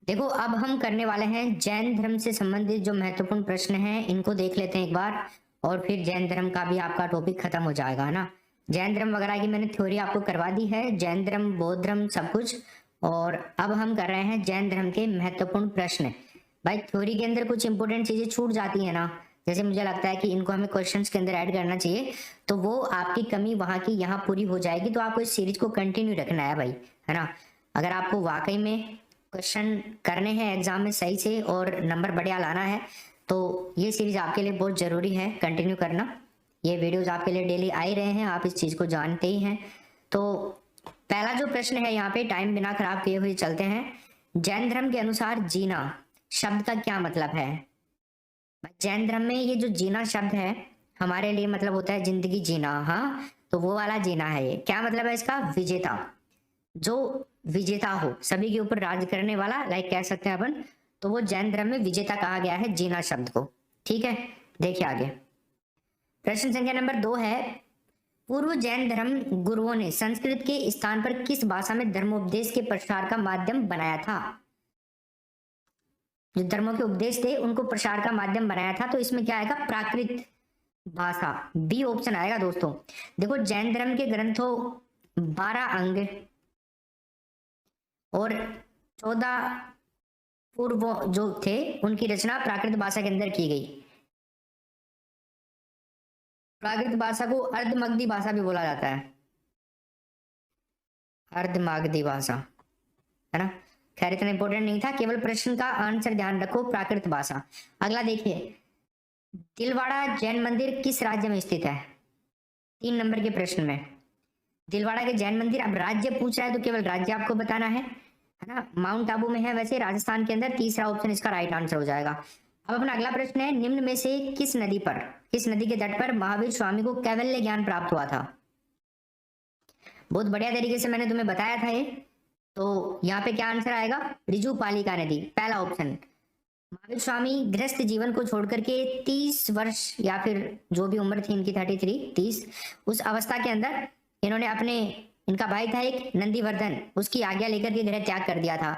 देखो अब हम करने वाले हैं जैन धर्म से संबंधित जो महत्वपूर्ण प्रश्न हैं इनको देख लेते हैं एक बार। और फिर जैन धर्म का भी आपका टॉपिक खत्म हो जाएगा, है ना। जैन धर्म वगैरह की मैंने थ्योरी आपको करवा दी है, जैन धर्म बौद्ध धर्म सब कुछ। और अब हम कर रहे हैं जैन धर्म के महत्वपूर्ण प्रश्न। भाई थ्योरी के अंदर कुछ इंपॉर्टेंट चीजें छूट जाती है ना, जैसे मुझे लगता है कि इनको हमें क्वेश्चंस के अंदर ऐड करना चाहिए, तो वो आपकी कमी वहां की यहाँ पूरी हो जाएगी। तो आपको इस सीरीज को कंटिन्यू रखना है भाई, है ना। अगर आपको वाकई में क्वेश्चन करने हैं एग्जाम में सही से और नंबर बढ़िया लाना है, तो ये सीरीज आपके लिए बहुत जरूरी है कंटिन्यू करना। ये वीडियोस आपके लिए डेली आ ही रहे हैं, आप इस चीज को जानते ही हैं। तो पहला जो प्रश्न है यहाँ पे, टाइम बिना खराब किए हुए चलते हैं। जैन धर्म के अनुसार जीना शब्द का क्या मतलब है। जैन धर्म में ये जो जीना शब्द है हमारे लिए मतलब होता है जिंदगी जीना। हाँ, तो वो वाला जीना है। ये क्या मतलब है इसका? विजेता, जो विजेता हो, सभी के ऊपर राज करने वाला, लाइक कह सकते हैं अपन। तो वो जैन धर्म में विजेता कहा गया है जीना शब्द को। ठीक है, देखिए आगे। प्रश्न संख्या नंबर 2 है, पूर्व जैन धर्म गुरुओं ने संस्कृत के स्थान पर किस भाषा में धर्मोपदेश के प्रसार का माध्यम बनाया था। जो धर्मों के उपदेश थे उनको प्रसार का माध्यम बनाया था, तो इसमें क्या आएगा? प्राकृत भाषा, बी ऑप्शन आएगा दोस्तों। देखो जैन धर्म के ग्रंथों 12 अंग और 14 पूर्व जो थे उनकी रचना प्राकृत भाषा के अंदर की गई। प्राकृत भाषा को अर्धमागधी भाषा भी बोला जाता है, अर्धमागधी भाषा, है ना। खैर इतना इंपॉर्टेंट नहीं था, केवल प्रश्न का आंसर ध्यान रखो, प्राकृत भाषा। अगला देखिए, दिलवाड़ा जैन मंदिर किस राज्य में स्थित है। 3 नंबर के प्रश्न में दिलवाड़ा के जैन मंदिर, अब राज्य पूछ रहा है तो केवल राज्य आपको बताना है ना। माउंट आबू में है वैसे, राजस्थान के अंदर। तीसरा ऑप्शन इसका राइट आंसर हो जाएगा। अब अपना अगला प्रश्न है, निम्न में से किस नदी पर, किस नदी के तट पर महावीर स्वामी को कैवल्य ज्ञान प्राप्त हुआ था। बहुत बढ़िया तरीके से मैंने तुम्हें बताया था ये। तो यहाँ पे क्या आंसर आएगा? ऋजुपालिका नदी, पहला ऑप्शन। महावीर स्वामी गृहस्थ जीवन को छोड़कर के 30 वर्ष या फिर जो भी उम्र थी इनकी 30, उस अवस्था के अंदर इन्होंने अपने, इनका भाई था एक नंदीवर्धन, उसकी आज्ञा लेकर के गृह त्याग कर दिया था।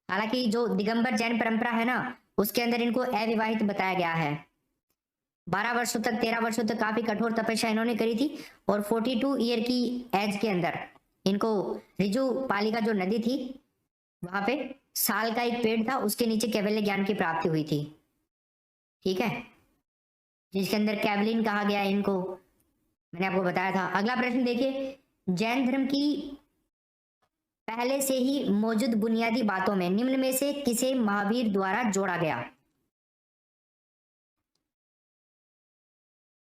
हालांकि जो दिगंबर जैन परंपरा है ना, उसके अंदर इनको अविवाहित बताया गया है। 12 वर्षों तक, 13 वर्षों तक काफी कठोर तपस्या इन्होंने करी थी। और 42 ईयर की एज के अंदर इनको रिजु पालिका जो नदी थी वहां पे साल का एक पेड़ था, उसके नीचे कैवल्य ज्ञान की प्राप्ति हुई थी। ठीक है, जिसके अंदर कैवलिन कहा गया है इनको, मैंने आपको बताया था। अगला प्रश्न देखिए, जैन धर्म की पहले से ही मौजूद बुनियादी बातों में निम्न में से किसे महावीर द्वारा जोड़ा गया।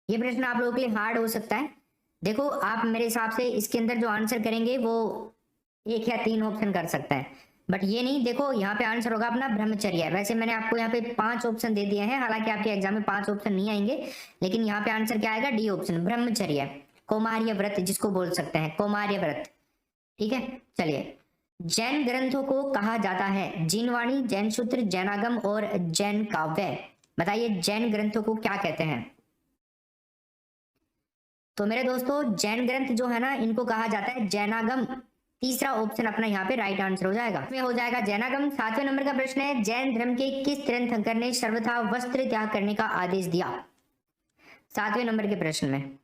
ये प्रश्न आप लोगों के लिए हार्ड हो सकता है। देखो आप मेरे हिसाब से इसके अंदर जो आंसर करेंगे वो 1 या 3 ऑप्शन कर सकता है, बट ये नहीं। देखो यहाँ पे आंसर होगा अपना ब्रह्मचर्य। वैसे मैंने आपको यहाँ पे 5 ऑप्शन दे दिए हैं, हालांकि आपके एग्जाम में 5 ऑप्शन नहीं आएंगे, लेकिन यहाँ पे आंसर क्या आएगा? डी ऑप्शन, ब्रह्मचर्य, कौमार्य व्रत जिसको बोल सकते हैं, कौमार्य व्रत। ठीक है, चलिए। जैन ग्रंथों को कहा जाता है जीनवाणी, जैन सूत्र, जैनागम और जैन काव्य। बताइए जैन ग्रंथों को क्या कहते हैं। तो मेरे दोस्तों जैन ग्रंथ जो है ना, इनको कहा जाता है जैनागम। तीसरा ऑप्शन अपना यहाँ पे राइट आंसर हो जाएगा, इसमें हो जाएगा जैनागम। 7वें नंबर का प्रश्न है, जैन धर्म के किस तीर्थंकर ने सर्वथा वस्त्र त्याग करने का आदेश दिया। 7वें नंबर के प्रश्न में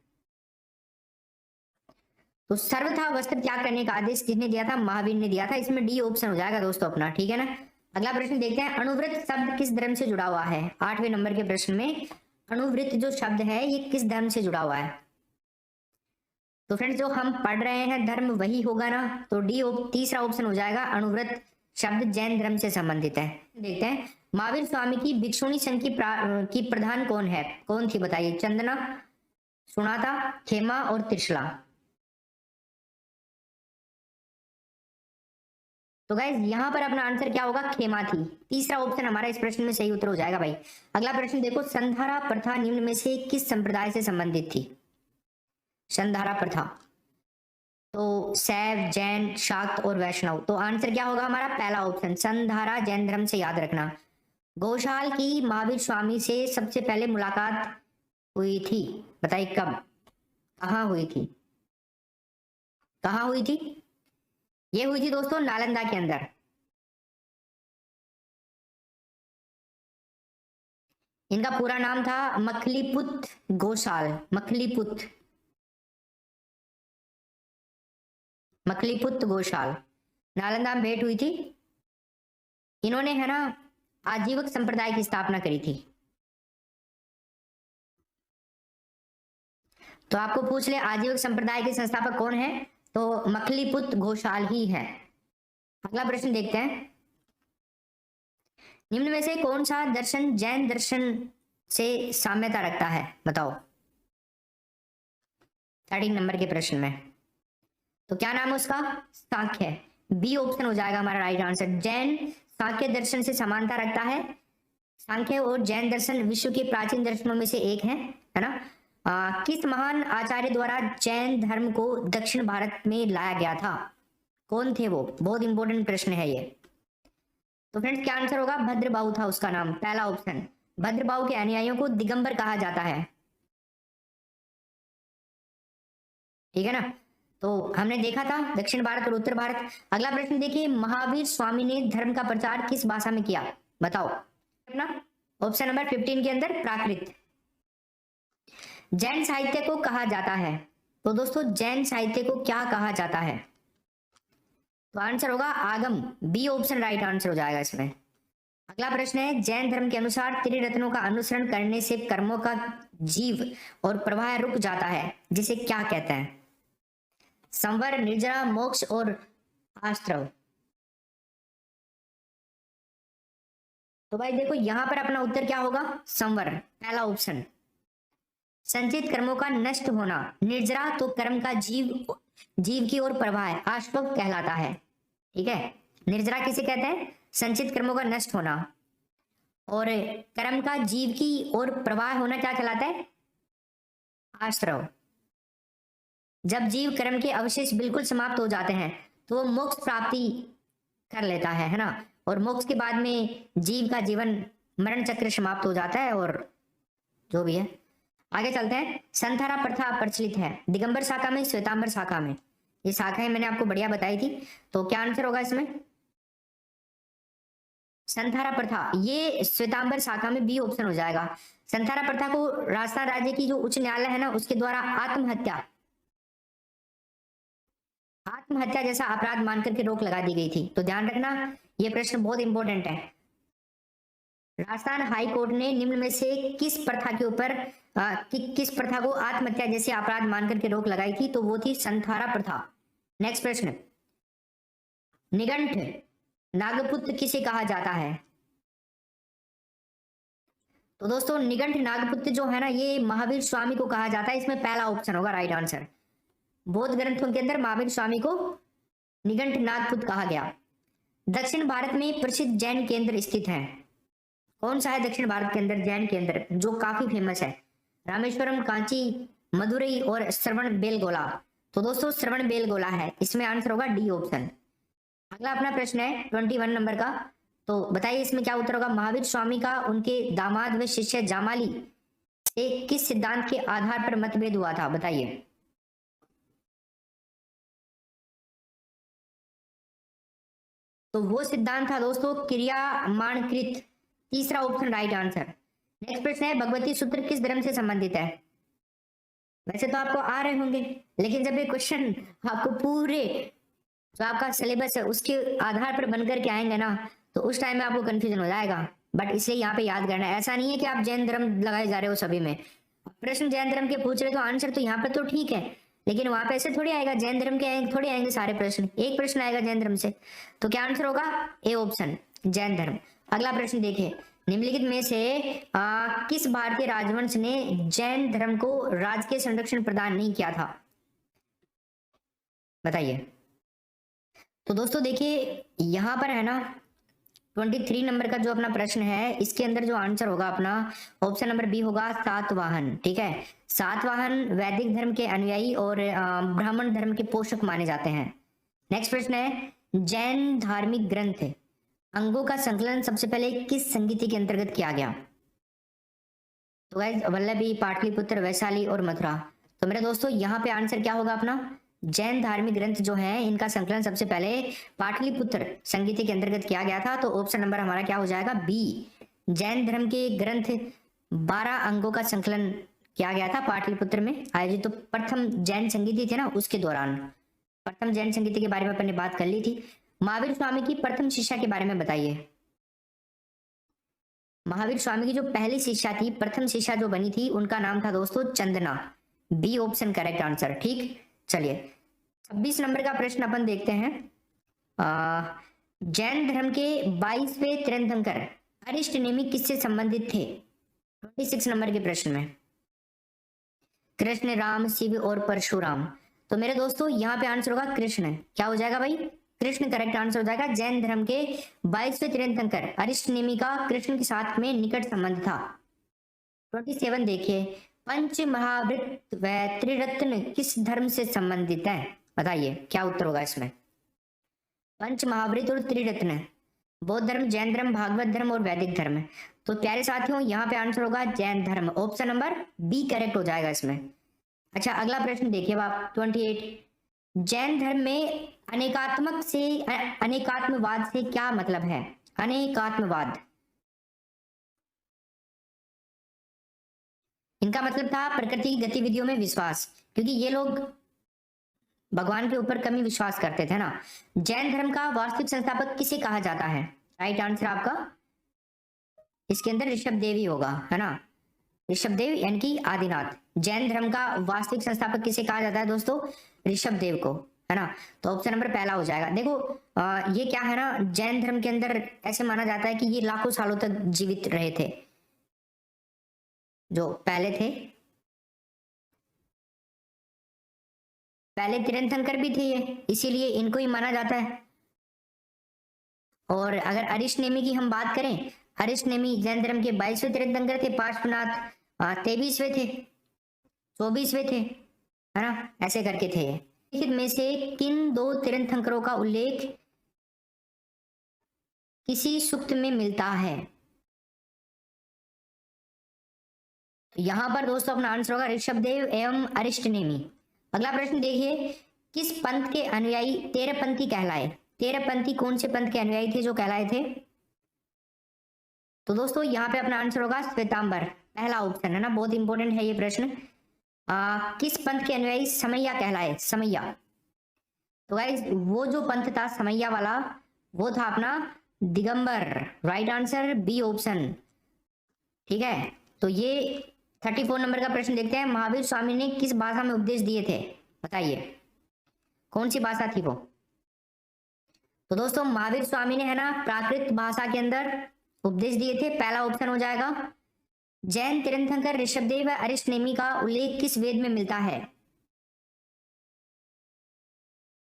तो सर्वथा वस्त्र त्याग करने का आदेश किसने दिया था? महावीर ने दिया था। इसमें डी ऑप्शन हो जाएगा दोस्तों अपना। ठीक है ना। अगला प्रश्न देखते हैं, अणुव्रत शब्द किस धर्म से जुड़ा हुआ है। 8वें नंबर के प्रश्न में अणुव्रत जो शब्द है ये किस धर्म से जुड़ा हुआ है। तो फ्रेंड्स जो हम पढ़ रहे हैं धर्म वही होगा ना, तो डी तीसरा ऑप्शन हो जाएगा, अणुव्रत शब्द जैन धर्म से संबंधित है। देखते हैं, महावीर स्वामी की भिक्षुणी संघ की प्रधान कौन है, कौन थी बताइए। चंदना, सुनाता, खेमा और त्रिशला। तो गाइज यहाँ पर अपना आंसर क्या होगा? खेमा थी। तीसरा ऑप्शन हमारा इस प्रश्न में सही उत्तर हो जाएगा भाई। अगला प्रश्न देखो, संधारा प्रथा निम्न में से किस संप्रदाय से संबंधित थी। संधारा प्रथा, तो शैव, जैन, शाक्त और वैष्णव। तो आंसर क्या होगा हमारा? पहला ऑप्शन, संधारा जैन धर्म से, याद रखना। गौशाल की महावीर स्वामी से सबसे पहले मुलाकात हुई थी, बताइए कब, कहाँ हुई थी, कहाँ हुई थी। ये हुई थी दोस्तों नालंदा के अंदर। इनका पूरा नाम था मखलीपुत गोशाल। मखलीपुत गोशाल। नालंदा में भेंट हुई थी। इन्होंने है ना आजीवक संप्रदाय की स्थापना करी थी। तो आपको पूछ ले आजीवक संप्रदाय के संस्थापक कौन है, तो मखलीपुत घोषाल ही है। अगला प्रश्न देखते हैं। निम्न में से कौन सा दर्शन जैन दर्शन से साम्यता रखता है, बताओ। 13 नंबर के प्रश्न में तो क्या नाम है उसका, सांख्य। बी ऑप्शन हो जाएगा हमारा राइट आंसर। जैन सांख्य दर्शन से समानता रखता है। सांख्य और जैन दर्शन विश्व के प्राचीन दर्शनों में से एक है ना। किस महान आचार्य द्वारा जैन धर्म को दक्षिण भारत में लाया गया था, कौन थे वो, बहुत इंपॉर्टेंट प्रश्न है ये। तो फ्रेंड्स क्या आंसर होगा, भद्रबाहु था उसका नाम, पहला ऑप्शन। भद्रबाहु के अनुयायियों को दिगंबर कहा जाता है, ठीक है ना। तो हमने देखा था दक्षिण भारत और उत्तर भारत। अगला प्रश्न देखिए, महावीर स्वामी ने धर्म का प्रचार किस भाषा में किया, बताओ। अपना ऑप्शन नंबर 15 के अंदर प्राकृत। जैन साहित्य को कहा जाता है, तो दोस्तों जैन साहित्य को क्या कहा जाता है, तो आंसर होगा आगम। बी ऑप्शन राइट आंसर हो जाएगा इसमें। अगला प्रश्न है, जैन धर्म के अनुसार त्रिरत्नों का अनुसरण करने से कर्मों का जीव और प्रवाह रुक जाता है, जिसे क्या कहते हैं, संवर, निर्जरा, मोक्ष और आश्रव। तो भाई देखो यहां पर अपना उत्तर क्या होगा, संवर, पहला ऑप्शन। संचित कर्मों का नष्ट होना, निर्जरा तो कर्म का जीव की ओर प्रवाह आश्रव कहलाता है, ठीक है। निर्जरा किसे कहते हैं, संचित कर्मों का नष्ट होना, और कर्म का जीव की ओर प्रवाह होना क्या कहलाता है, आश्रव। जब जीव कर्म के अवशेष बिल्कुल समाप्त हो जाते हैं तो वो मोक्ष प्राप्ति कर लेता है ना। और मोक्ष के बाद में जीव का जीवन मरण चक्र समाप्त हो जाता है, और जो भी है। आगे चलते हैं। संथारा प्रथा प्रचलित है दिगंबर शाखा में, श्वेतांबर शाखा में। ये शाखाएं मैंने आपको बढ़िया बताई थी। तो क्या आंसर होगा इसमें, संथारा प्रथा, ये श्वेतांबर शाखा में, बी ऑप्शन हो जाएगा। संथारा प्रथा को राजस्थान राज्य की जो उच्च न्यायालय है ना उसके द्वारा आत्महत्या जैसा अपराध मानकर के रोक लगा दी गई थी। तो ध्यान रखना ये प्रश्न बहुत इंपॉर्टेंट है। राजस्थान हाई कोर्ट ने निम्न में से किस प्रथा के ऊपर किस प्रथा को आत्महत्या जैसे अपराध मानकर के रोक लगाई थी, तो वो थी संथारा प्रथा। नेक्स्ट प्रश्न, निगंठ नागपुत्र किसे कहा जाता है, तो दोस्तों निगंठ नागपुत्र जो है ना ये महावीर स्वामी को कहा जाता है। इसमें पहला ऑप्शन होगा राइट आंसर। बौद्ध ग्रंथों के अंदर महावीर स्वामी को निगंठ नागपुत्र कहा गया। दक्षिण भारत में प्रसिद्ध जैन केंद्र स्थित है, कौन सा है दक्षिण भारत के अंदर जैन केंद्र जो काफी फेमस है, रामेश्वरम, कांची, मदुरई और श्रवण बेलगोला। तो दोस्तों श्रवण बेलगोला है, इसमें आंसर होगा डी ऑप्शन। अगला अपना प्रश्न है 21 नंबर का, तो बताइए इसमें क्या उत्तर होगा। महावीर स्वामी का उनके दामाद व शिष्य जामाली से किस सिद्धांत के आधार पर मतभेद हुआ था, बताइए। तो वो सिद्धांत था दोस्तों क्रियामाणकृत, तीसरा ऑप्शन राइट आंसर। नेक्स्ट प्रश्न है, भगवती सूत्र किस धर्म से संबंधित है। वैसे तो आपको आ रहे होंगे, लेकिन जब ये क्वेश्चन आपको पूरे जो आपका सिलेबस है उसके आधार पर बनकर के आएंगे ना, तो उस टाइम में आपको कंफ्यूजन हो जाएगा। बट इसलिए यहाँ पे याद करना है, ऐसा नहीं है कि आप जैन धर्म लगाए जा रहे हो सभी में। प्रश्न जैन धर्म के पूछ रहे तो आंसर तो यहाँ पे तो ठीक है, लेकिन वहां पे ऐसे थोड़ी आएगा, जैन धर्म के आएंगे थोड़ी आएंगे सारे प्रश्न, एक प्रश्न आएगा जैन धर्म से। तो क्या आंसर होगा, ए ऑप्शन जैन धर्म। अगला प्रश्न देखिए, निम्नलिखित में से किस भारतीय राजवंश ने जैन धर्म को राजकीय संरक्षण प्रदान नहीं किया था, बताइए। तो दोस्तों देखिए यहाँ पर है ना 23 नंबर का जो अपना प्रश्न है, इसके अंदर जो आंसर होगा अपना ऑप्शन नंबर बी होगा, सातवाहन, ठीक है। सातवाहन वैदिक धर्म के अनुयायी और ब्राह्मण धर्म के पोषक माने जाते हैं। नेक्स्ट प्रश्न है, जैन धार्मिक ग्रंथ अंगों का संकलन सबसे पहले किस संगीति के अंतर्गत किया गया, तो गाइस वल्लभी, पाटलिपुत्र, वैशाली और मथुरा। तो मेरे दोस्तों यहाँ पे आंसर क्या होगा अपना, जैन धार्मिक ग्रंथ जो है इनका संकलन सबसे पहले पाटलिपुत्र संगीति के अंतर्गत किया गया था। तो ऑप्शन नंबर हमारा क्या हो जाएगा, बी। जैन धर्म के ग्रंथ 12 अंगों का संकलन किया गया था पाटलिपुत्र में आयोजित। तो प्रथम जैन संगीति थे ना, उसके दौरान प्रथम जैन संगीति के बारे में अपन ने बात कर ली थी। महावीर स्वामी की प्रथम शिष्या के बारे में बताइए। महावीर स्वामी की जो पहली शिष्या थी, प्रथम शिष्या जो बनी थी, उनका नाम था दोस्तों Chandana. B option correct answer. ठीक, चलिए 26 नंबर का प्रश्न अपन देखते हैं। जैन धर्म के 22वें तीर्थंकर अरिष्ट नेमि किससे संबंधित थे? 26 नंबर के प्रश्न में कृष्ण, राम, शिव और परशुराम। तो मेरे दोस्तों यहाँ पे आंसर होगा कृष्ण। क्या हो जाएगा भाई? कृष्ण करेक्ट आंसर हो जाएगा। जैन धर्म के 22वें तीर्थंकर अरिष्ट नेमि का कृष्ण के साथ में निकट संबंध था। 27 देखिए, पंच महावृत व त्रिरत्न किस धर्म से संबंधित है? बताइए क्या उत्तर होगा इसमें। पंच महावृत और त्रिरत्न, बौद्ध धर्म, जैन धर्म, भागवत धर्म और वैदिक धर्म। तो प्यारे साथियों यहाँ पे आंसर होगा जैन धर्म। ऑप्शन नंबर बी करेक्ट हो जाएगा इसमें। अच्छा अगला प्रश्न देखिए आप 28। जैन धर्म में अनेकात्मवाद से क्या मतलब है? अनेकात्मवाद, इनका मतलब था प्रकृति की गतिविधियों में विश्वास, क्योंकि ये लोग भगवान के ऊपर कम ही विश्वास करते थे ना। जैन धर्म का वास्तविक संस्थापक किसे कहा जाता है? राइट आंसर आपका इसके अंदर ऋषभदेव ही होगा, है ना। ऋषभदेव यानी कि आदिनाथ। जैन धर्म का वास्तविक संस्थापक किसे कहा जाता है दोस्तों? ऋषभदेव को, है ना। तो ऑप्शन नंबर पहला हो जाएगा। देखो ये क्या है ना, जैन धर्म के अंदर ऐसे माना जाता है कि ये लाखों सालों तक जीवित रहे थे, जो पहले थे। पहले तीर्थंकर भी थे ये, इसीलिए इनको ही माना जाता है। और अगर अरिष्ट नेमि की हम बात करें, अरिष्ट नेमि जैन धर्म के 22वें तीर्थंकर थे, पार्श्वनाथ 23वें थे, 24वें थे, है ना, ऐसे करके थे। लिखित में से किन दो तीर्थंकरों का उल्लेख किसी सूक्त में मिलता है? यहां पर दोस्तों अपना आंसर होगा ऋषभदेव एवं अरिष्ट नेमि। अगला प्रश्न देखिए, किस पंथ के अनुयायी तेरहपंथी कहलाए? तेरहपंथी कौन से पंथ के अनुयायी थे जो कहलाए थे? तो दोस्तों यहाँ पे अपना आंसर होगा श्वेतांबर, पहला ऑप्शन, है ना। बहुत इंपॉर्टेंट है ये प्रश्न। किस पंथ के अनुयायी समैया कहलाए? समैया। तो गाइस वो जो पंथ था समैया वाला, वो था अपना Digambar. Right answer B option. ठीक है, तो ये 34 नंबर का प्रश्न देखते हैं। महावीर स्वामी ने किस भाषा में उपदेश दिए थे? बताइए कौन सी भाषा थी वो? तो दोस्तों महावीर स्वामी ने, है ना, प्राकृत भाषा के अंदर उपदेश दिए थे। पहला ऑप्शन हो जाएगा। जैन तीर्थंकर ऋषभदेव व अरिष्ट नेमि का उल्लेख किस वेद में मिलता है?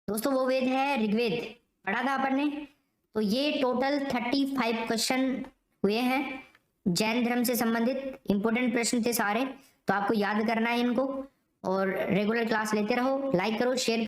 दोस्तों वो वेद है ऋग्वेद, पढ़ा था अपन ने। तो ये टोटल 35 क्वेश्चन हुए हैं जैन धर्म से संबंधित। इंपॉर्टेंट प्रश्न थे सारे, तो आपको याद करना है इनको और रेगुलर क्लास लेते रहो। लाइक करो, शेयर